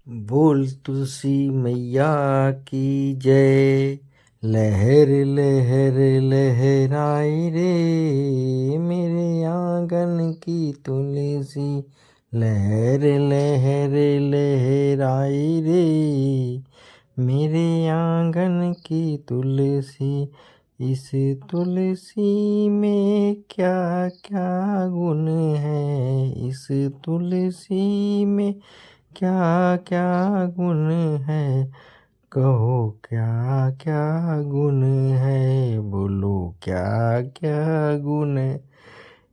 बोल तुलसी मैया की जय। लहर लहर लहराई रे मेरे आंगन की तुलसी। लहर लहर लहराई रे मेरे आंगन की तुलसी। इस तुलसी में क्या क्या गुण है। इस तुलसी में क्या क्या गुण है। कहो क्या क्या गुण है। बोलो क्या क्या गुण है।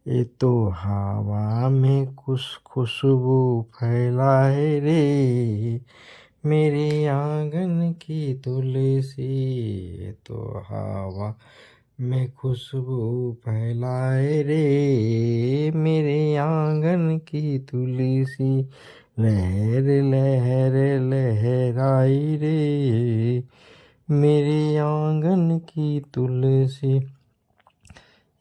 ये तो हवा में खुशबू फैलाए रे मेरे आंगन की तुलसी। ये तो हवा में खुशबू फैलाए रे मेरे आंगन की तुलसी। लहर लहर लहराई रे मेरे आंगन की तुलसी।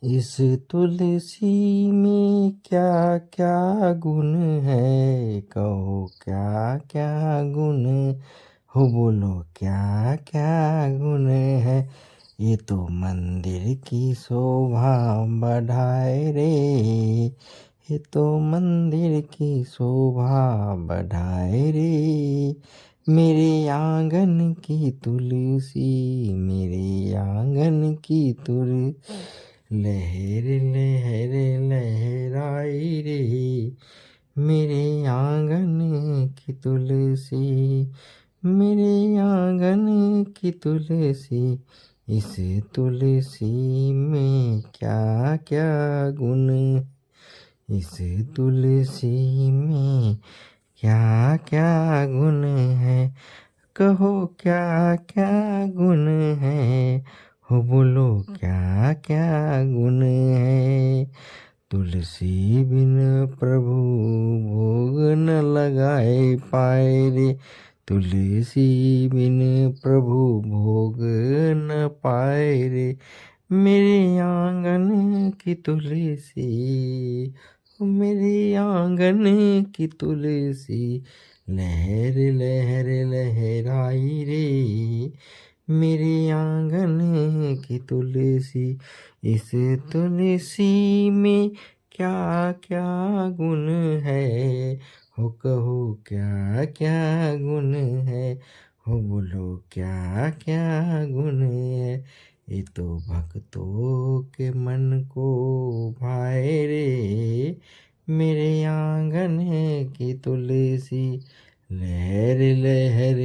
इस तुलसी में क्या क्या गुण है। कहो क्या क्या गुण हो। बोलो क्या क्या गुण है। ये तो मंदिर की शोभा बढ़ाए रे। ये तो मंदिर की शोभा बढ़ाए रे मेरे आंगन की तुलसी। मेरे आंगन की तुलसी। लहर लहर लहराई रे मेरे आंगन की तुलसी। मेरे आंगन की तुलसी। इस तुलसी में क्या क्या गुण। इस तुलसी में क्या क्या गुण है। कहो क्या क्या गुण है। हो बोलो क्या क्या गुण है। तुलसी बिन प्रभु भोग न लगाए पाए रे। तुलसी बिन प्रभु भोग न पाए रे मेरे आंगन की तुलसी। मेरे आंगन की तुलसी। लहर लहर लहराई रे मेरे आंगन की तुलसी। इस तुलसी में क्या क्या गुण है। हो कहो क्या क्या गुण है। हो बोलो क्या क्या गुण है। ये तो भक्तों के मन को भाए रे मेरे आंगन की तुलसी। लहर लहर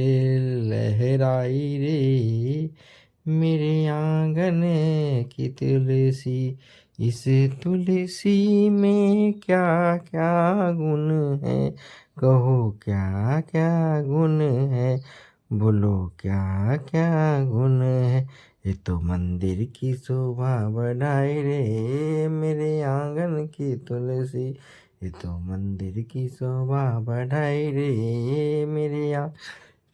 लहराई रे मेरे आंगन की तुलसी। इस तुलसी में क्या क्या गुण है। कहो क्या क्या गुण है। बोलो क्या क्या गुण है। ये तो मंदिर की शोभा बढ़ाए रे मेरे आंगन की तुलसी। ये तो मंदिर की शोभा बढ़ाए रे मेरे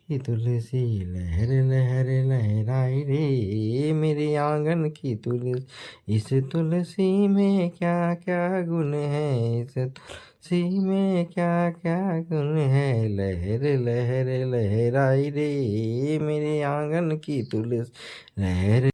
की तुलसी। लहर लहर लहराई रे मेरे आंगन की तुलसी। इस तुलसी में क्या क्या गुण है। इस तुलसी में क्या क्या गुण है। लहर लहर लहराई रे मेरे आंगन की तुलसी। लहर